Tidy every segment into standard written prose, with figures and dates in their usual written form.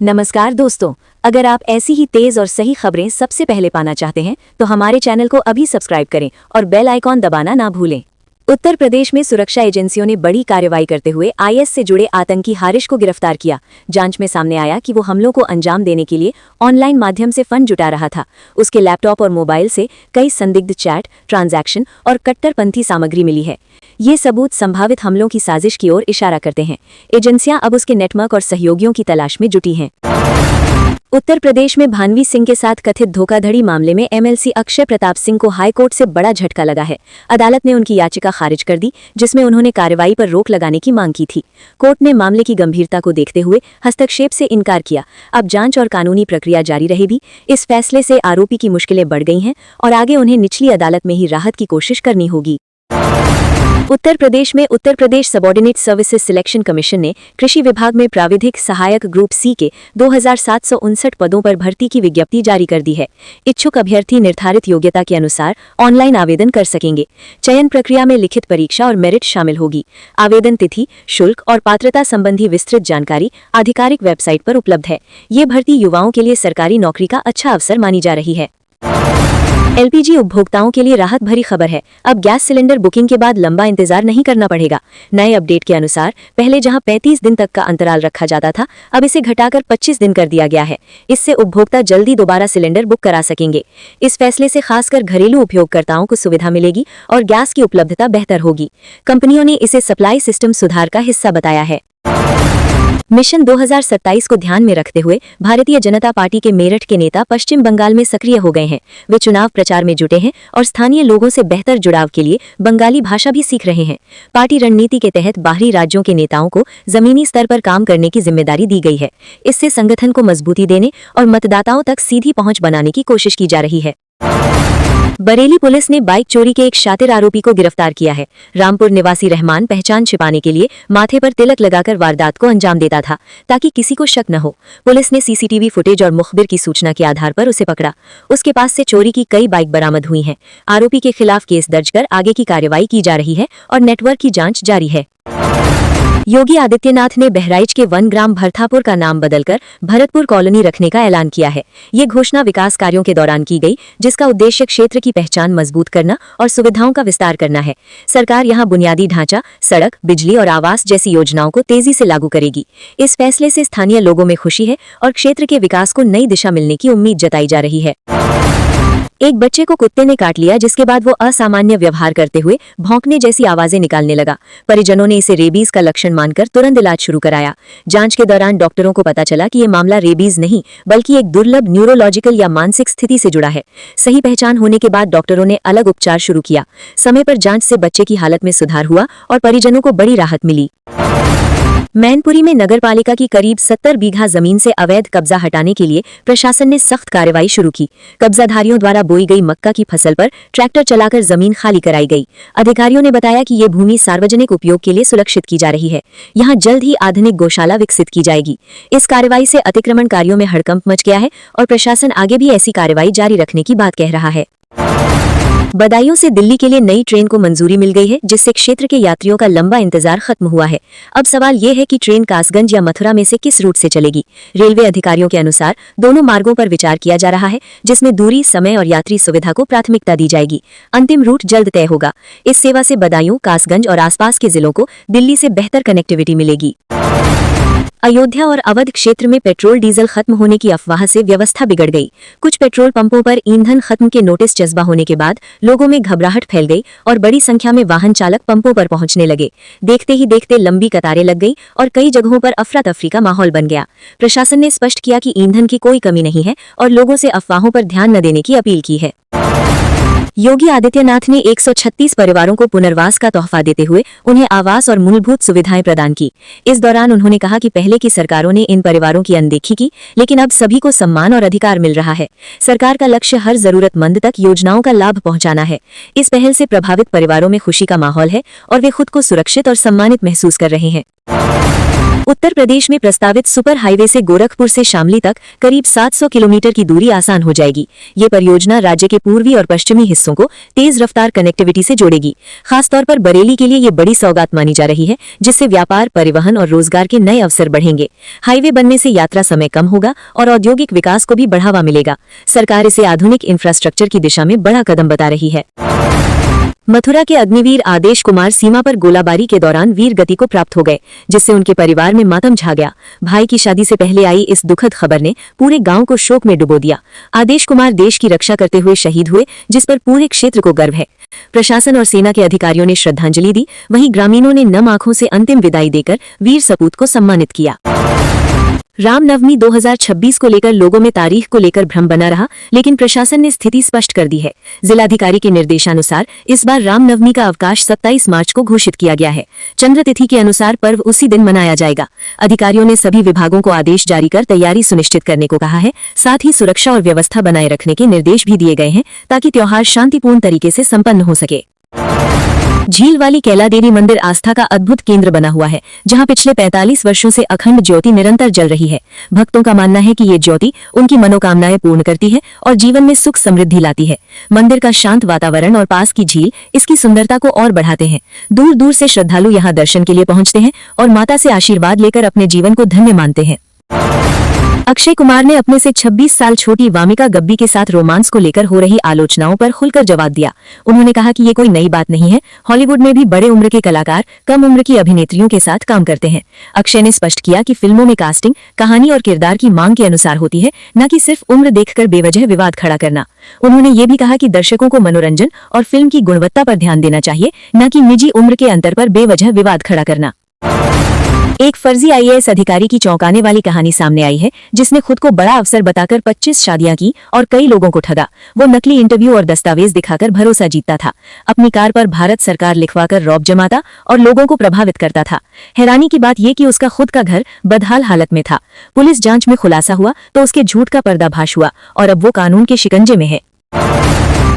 नमस्कार दोस्तों, अगर आप ऐसी ही तेज और सही खबरें सबसे पहले पाना चाहते हैं तो हमारे चैनल को अभी सब्सक्राइब करें और बेल आइकॉन दबाना ना भूलें। उत्तर प्रदेश में सुरक्षा एजेंसियों ने बड़ी कार्रवाई करते हुए आईएस से जुड़े आतंकी हारिश को गिरफ्तार किया। जांच में सामने आया कि वो हमलों को अंजाम देने के लिए ऑनलाइन माध्यम से फंड जुटा रहा था। उसके लैपटॉप और मोबाइल से कई संदिग्ध चैट, ट्रांजैक्शन और कट्टरपंथी सामग्री मिली है। ये सबूत संभावित हमलों की साजिश की ओर इशारा करते हैं। एजेंसियां अब उसके नेटवर्क और सहयोगियों की तलाश में जुटी हैं। उत्तर प्रदेश में भानवी सिंह के साथ कथित धोखाधड़ी मामले में एमएलसी अक्षय प्रताप सिंह को हाईकोर्ट से बड़ा झटका लगा है। अदालत ने उनकी याचिका खारिज कर दी, जिसमें उन्होंने कार्रवाई पर रोक लगाने की मांग की थी। कोर्ट ने मामले की गंभीरता को देखते हुए हस्तक्षेप से इनकार किया। अब जांच और कानूनी प्रक्रिया जारी रहेगी। इस फैसले से आरोपी की मुश्किलें बढ़ गई हैं और आगे उन्हें निचली अदालत में ही राहत की कोशिश करनी होगी। उत्तर प्रदेश में Uttar Pradesh subordinate services selection commission ने कृषि विभाग में प्राविधिक सहायक ग्रुप सी के 2759 पदों पर भर्ती की विज्ञप्ति जारी कर दी है। इच्छुक अभ्यर्थी निर्धारित योग्यता के अनुसार ऑनलाइन आवेदन कर सकेंगे। चयन प्रक्रिया में लिखित परीक्षा और मेरिट शामिल होगी। आवेदन तिथि, शुल्क और पात्रता संबंधी विस्तृत जानकारी आधिकारिक वेबसाइट पर उपलब्ध है। ये भर्ती युवाओं के लिए सरकारी नौकरी का अच्छा अवसर मानी जा रही है। एलपीजी उपभोक्ताओं के लिए राहत भरी खबर है। अब गैस सिलेंडर बुकिंग के बाद लंबा इंतजार नहीं करना पड़ेगा। नए अपडेट के अनुसार पहले जहां 35 दिन तक का अंतराल रखा जाता था, अब इसे घटाकर 25 दिन कर दिया गया है। इससे उपभोक्ता जल्दी दोबारा सिलेंडर बुक करा सकेंगे। इस फैसले से खासकर घरेलू उपयोगकर्ताओं को सुविधा मिलेगी और गैस की उपलब्धता बेहतर होगी। कंपनियों ने इसे सप्लाई सिस्टम सुधार का हिस्सा बताया है। मिशन 2027 को ध्यान में रखते हुए भारतीय जनता पार्टी के मेरठ के नेता पश्चिम बंगाल में सक्रिय हो गए हैं। वे चुनाव प्रचार में जुटे हैं और स्थानीय लोगों से बेहतर जुड़ाव के लिए बंगाली भाषा भी सीख रहे हैं। पार्टी रणनीति के तहत बाहरी राज्यों के नेताओं को जमीनी स्तर पर काम करने की जिम्मेदारी दी गई है। इससे संगठन को मजबूती देने और मतदाताओं तक सीधी पहुंच बनाने की कोशिश की जा रही है। बरेली पुलिस ने बाइक चोरी के एक शातिर आरोपी को गिरफ्तार किया है। रामपुर निवासी रहमान पहचान छिपाने के लिए माथे पर तिलक लगाकर वारदात को अंजाम देता था, ताकि किसी को शक न हो। पुलिस ने सीसीटीवी फुटेज और मुखबिर की सूचना के आधार पर उसे पकड़ा। उसके पास से चोरी की कई बाइक बरामद हुई हैं। आरोपी के खिलाफ केस दर्ज कर आगे की कार्रवाई की जा रही है और नेटवर्क की जांच जारी है। योगी आदित्यनाथ ने बहराइच के 1 ग्राम भरथापुर का नाम बदलकर भरतपुर कॉलोनी रखने का ऐलान किया है। ये घोषणा विकास कार्यों के दौरान की गई, जिसका उद्देश्य क्षेत्र की पहचान मजबूत करना और सुविधाओं का विस्तार करना है। सरकार यहां बुनियादी ढांचा, सड़क, बिजली और आवास जैसी योजनाओं को तेजी से लागू करेगी। इस फैसले से स्थानीय लोगों में खुशी है और क्षेत्र के विकास को नई दिशा मिलने की उम्मीद जताई जा रही है। एक बच्चे को कुत्ते ने काट लिया, जिसके बाद वो असामान्य व्यवहार करते हुए भौंकने जैसी आवाजें निकालने लगा। परिजनों ने इसे रेबीज का लक्षण मानकर तुरंत इलाज शुरू कराया। जांच के दौरान डॉक्टरों को पता चला कि ये मामला रेबीज नहीं बल्कि एक दुर्लभ न्यूरोलॉजिकल या मानसिक स्थिति से जुड़ा है। सही पहचान होने के बाद डॉक्टरों ने अलग उपचार शुरू किया। समय पर जांच से बच्चे की हालत में सुधार हुआ और परिजनों को बड़ी राहत मिली। मैनपुरी में नगरपालिका की करीब 70 बीघा जमीन से अवैध कब्जा हटाने के लिए प्रशासन ने सख्त कार्रवाई शुरू की। कब्जाधारियों द्वारा बोई गई मक्का की फसल पर ट्रैक्टर चलाकर जमीन खाली कराई गई। अधिकारियों ने बताया कि ये भूमि सार्वजनिक उपयोग के लिए सुरक्षित की जा रही है। यहां जल्द ही आधुनिक गौशाला विकसित की जाएगी। इस कार्रवाई से अतिक्रमणकारियों में हड़कंप मच गया है और प्रशासन आगे भी ऐसी कार्रवाई जारी रखने की बात कह रहा है। बदायूं से दिल्ली के लिए नई ट्रेन को मंजूरी मिल गई है, जिससे क्षेत्र के यात्रियों का लंबा इंतजार खत्म हुआ है। अब सवाल ये है कि ट्रेन कासगंज या मथुरा में से किस रूट से चलेगी। रेलवे अधिकारियों के अनुसार दोनों मार्गों पर विचार किया जा रहा है, जिसमें दूरी, समय और यात्री सुविधा को प्राथमिकता दी जाएगी। अंतिम रूट जल्द तय होगा। इस सेवा से बदायूं, कासगंज और आसपास के जिलों को दिल्ली से बेहतर कनेक्टिविटी मिलेगी। अयोध्या और अवध क्षेत्र में पेट्रोल डीजल खत्म होने की अफवाह से व्यवस्था बिगड़ गई। कुछ पेट्रोल पंपों पर ईंधन खत्म के नोटिस जज्बा होने के बाद लोगों में घबराहट फैल गई और बड़ी संख्या में वाहन चालक पंपों पर पहुंचने लगे। देखते ही देखते लंबी कतारें लग गई और कई जगहों पर अफरा तफरी का माहौल बन गया। प्रशासन ने स्पष्ट किया कि ईंधन की कोई कमी नहीं है और लोगों से अफवाहों पर ध्यान न देने की अपील की है। योगी आदित्यनाथ ने 136 परिवारों को पुनर्वास का तोहफा देते हुए उन्हें आवास और मूलभूत सुविधाएं प्रदान की। इस दौरान उन्होंने कहा कि पहले की सरकारों ने इन परिवारों की अनदेखी की, लेकिन अब सभी को सम्मान और अधिकार मिल रहा है। सरकार का लक्ष्य हर जरूरतमंद तक योजनाओं का लाभ पहुंचाना है। इस पहल से प्रभावित परिवारों में खुशी का माहौल है और वे खुद को सुरक्षित और सम्मानित महसूस कर रहे हैं। उत्तर प्रदेश में प्रस्तावित सुपर हाईवे से गोरखपुर से शामली तक करीब 700 किलोमीटर की दूरी आसान हो जाएगी। ये परियोजना राज्य के पूर्वी और पश्चिमी हिस्सों को तेज रफ्तार कनेक्टिविटी से जोड़ेगी। खासतौर पर बरेली के लिए ये बड़ी सौगात मानी जा रही है, जिससे व्यापार, परिवहन और रोजगार के नए अवसर बढ़ेंगे। हाईवे बनने से यात्रा समय कम होगा और औद्योगिक विकास को भी बढ़ावा मिलेगा। सरकार इसे आधुनिक इंफ्रास्ट्रक्चर की दिशा में बड़ा कदम बता रही है। मथुरा के अग्निवीर आदेश कुमार सीमा पर गोलाबारी के दौरान वीर गति को प्राप्त हो गए, जिससे उनके परिवार में मातम छा गया। भाई की शादी से पहले आई इस दुखद खबर ने पूरे गांव को शोक में डुबो दिया। आदेश कुमार देश की रक्षा करते हुए शहीद हुए, जिस पर पूरे क्षेत्र को गर्व है। प्रशासन और सेना के अधिकारियों ने श्रद्धांजलि दी, वहीं ग्रामीणों ने नम आंखों से अंतिम विदाई देकर वीर सपूत को सम्मानित किया। रामनवमी 2026 को लेकर लोगों में तारीख को लेकर भ्रम बना रहा, लेकिन प्रशासन ने स्थिति स्पष्ट कर दी है। जिलाधिकारी के निर्देशानुसार इस बार रामनवमी का अवकाश 27 मार्च को घोषित किया गया है। चंद्र तिथि के अनुसार पर्व उसी दिन मनाया जाएगा। अधिकारियों ने सभी विभागों को आदेश जारी कर तैयारी सुनिश्चित करने को कहा है। साथ ही सुरक्षा और व्यवस्था बनाए रखने के निर्देश भी दिए गए हैं, ताकि त्योहार शांतिपूर्ण तरीके से संपन्न हो सके। झील वाली कैला देवी मंदिर आस्था का अद्भुत केंद्र बना हुआ है, जहां पिछले 45 वर्षों से अखंड ज्योति निरंतर जल रही है। भक्तों का मानना है कि ये ज्योति उनकी मनोकामनाएं पूर्ण करती है और जीवन में सुख समृद्धि लाती है। मंदिर का शांत वातावरण और पास की झील इसकी सुंदरता को और बढ़ाते हैं। दूर दूर से श्रद्धालु यहाँ दर्शन के लिए पहुंचते हैं और माता से आशीर्वाद लेकर अपने जीवन को धन्य मानते हैं। अक्षय कुमार ने अपने से 26 साल छोटी वामिका गब्बी के साथ रोमांस को लेकर हो रही आलोचनाओं पर खुलकर जवाब दिया। उन्होंने कहा कि ये कोई नई बात नहीं है। हॉलीवुड में भी बड़े उम्र के कलाकार कम उम्र की अभिनेत्रियों के साथ काम करते हैं। अक्षय ने स्पष्ट किया कि फिल्मों में कास्टिंग कहानी और किरदार की मांग के अनुसार होती है, न कि सिर्फ उम्र देखकर बेवजह विवाद खड़ा करना। उन्होंने ये भी कहा कि दर्शकों को मनोरंजन और फिल्म की गुणवत्ता पर ध्यान देना चाहिए, न कि निजी उम्र के अंतर पर बेवजह विवाद खड़ा करना। एक फर्जी आईएएस अधिकारी की चौंकाने वाली कहानी सामने आई है, जिसने खुद को बड़ा अफसर बताकर 25 शादियां की और कई लोगों को ठगा। वो नकली इंटरव्यू और दस्तावेज दिखाकर भरोसा जीतता था, अपनी कार पर भारत सरकार लिखवाकर रौब जमाता और लोगों को प्रभावित करता था। हैरानी की बात यह कि उसका खुद का घर बदहाल हालत में था। पुलिस जांच में खुलासा हुआ तो उसके झूठ का पर्दाफाश हुआ और अब वो कानून के शिकंजे में है।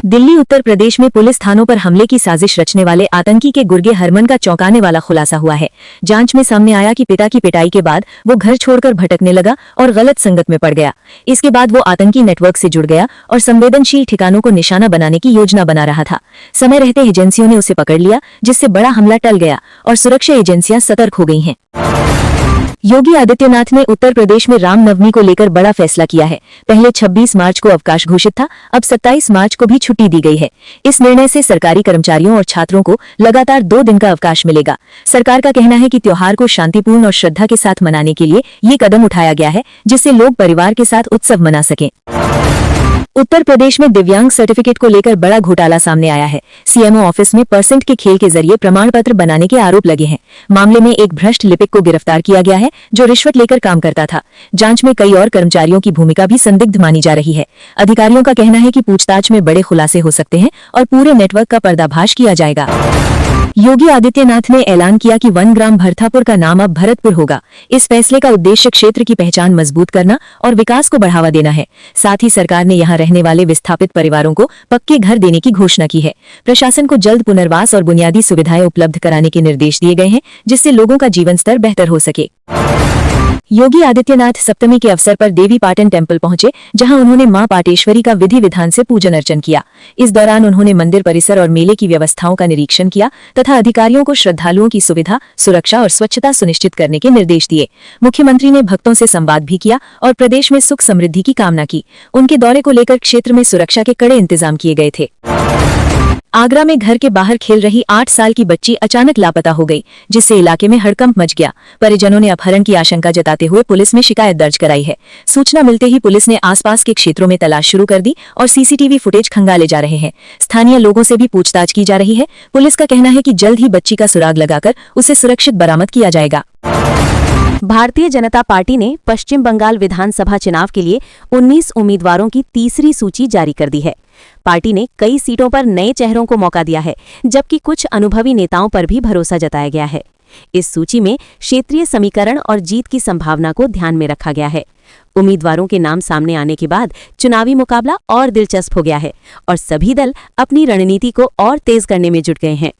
दिल्ली उत्तर प्रदेश में पुलिस थानों पर हमले की साजिश रचने वाले आतंकी के गुर्गे हरमन का चौंकाने वाला खुलासा हुआ है। जांच में सामने आया कि पिता की पिटाई के बाद वो घर छोड़कर भटकने लगा और गलत संगत में पड़ गया। इसके बाद वो आतंकी नेटवर्क से जुड़ गया और संवेदनशील ठिकानों को निशाना बनाने की योजना बना रहा था। समय रहते एजेंसियों ने उसे पकड़ लिया, जिससे बड़ा हमला टल गया और सुरक्षा एजेंसियां सतर्क हो गई हैं। योगी आदित्यनाथ ने उत्तर प्रदेश में रामनवमी को लेकर बड़ा फैसला किया है। पहले 26 मार्च को अवकाश घोषित था, अब 27 मार्च को भी छुट्टी दी गई है। इस निर्णय से सरकारी कर्मचारियों और छात्रों को लगातार 2 दिन का अवकाश मिलेगा। सरकार का कहना है कि त्योहार को शांतिपूर्ण और श्रद्धा के साथ मनाने के लिए ये कदम उठाया गया है, जिससे लोग परिवार के साथ उत्सव मना सकें। उत्तर प्रदेश में दिव्यांग सर्टिफिकेट को लेकर बड़ा घोटाला सामने आया है। सीएमओ ऑफिस में % के खेल के जरिए प्रमाण पत्र बनाने के आरोप लगे हैं। मामले में एक भ्रष्ट लिपिक को गिरफ्तार किया गया है, जो रिश्वत लेकर काम करता था। जांच में कई और कर्मचारियों की भूमिका भी संदिग्ध मानी जा रही है। अधिकारियों का कहना है कि पूछताछ में बड़े खुलासे हो सकते हैं और पूरे नेटवर्क का पर्दाफाश किया जाएगा। योगी आदित्यनाथ ने ऐलान किया कि 1 ग्राम भरथापुर का नाम अब भरतपुर होगा। इस फैसले का उद्देश्य क्षेत्र की पहचान मजबूत करना और विकास को बढ़ावा देना है। साथ ही सरकार ने यहां रहने वाले विस्थापित परिवारों को पक्के घर देने की घोषणा की है। प्रशासन को जल्द पुनर्वास और बुनियादी सुविधाएं उपलब्ध कराने के निर्देश दिए गए हैं, जिससे लोगों का जीवन स्तर बेहतर हो सके। योगी आदित्यनाथ सप्तमी के अवसर पर देवी पाटन टेम्पल पहुंचे, जहां उन्होंने मां पाटेश्वरी का विधि विधान से पूजन अर्चन किया। इस दौरान उन्होंने मंदिर परिसर और मेले की व्यवस्थाओं का निरीक्षण किया तथा अधिकारियों को श्रद्धालुओं की सुविधा, सुरक्षा और स्वच्छता सुनिश्चित करने के निर्देश दिए। मुख्यमंत्री ने भक्तों से संवाद भी किया और प्रदेश में सुख समृद्धि की कामना की। उनके दौरे को लेकर क्षेत्र में सुरक्षा के कड़े इंतजाम किए गए थे। आगरा में घर के बाहर खेल रही 8 साल की बच्ची अचानक लापता हो गई, जिससे इलाके में हड़कंप मच गया। परिजनों ने अपहरण की आशंका जताते हुए पुलिस में शिकायत दर्ज कराई है। सूचना मिलते ही पुलिस ने आसपास के क्षेत्रों में तलाश शुरू कर दी और सीसीटीवी फुटेज खंगाले जा रहे हैं। स्थानीय लोगों से भी पूछताछ की जा रही है। पुलिस का कहना है कि जल्द ही बच्ची का सुराग लगाकर उसे सुरक्षित बरामद किया जाएगा। भारतीय जनता पार्टी ने पश्चिम बंगाल विधानसभा चुनाव के लिए 19 उम्मीदवारों की तीसरी सूची जारी कर दी है। पार्टी ने कई सीटों पर नए चेहरों को मौका दिया है, जबकि कुछ अनुभवी नेताओं पर भी भरोसा जताया गया है। इस सूची में क्षेत्रीय समीकरण और जीत की संभावना को ध्यान में रखा गया है। उम्मीदवारों के नाम सामने आने के बाद चुनावी मुकाबला और दिलचस्प हो गया है और सभी दल अपनी रणनीति को और तेज करने में जुट गए हैं।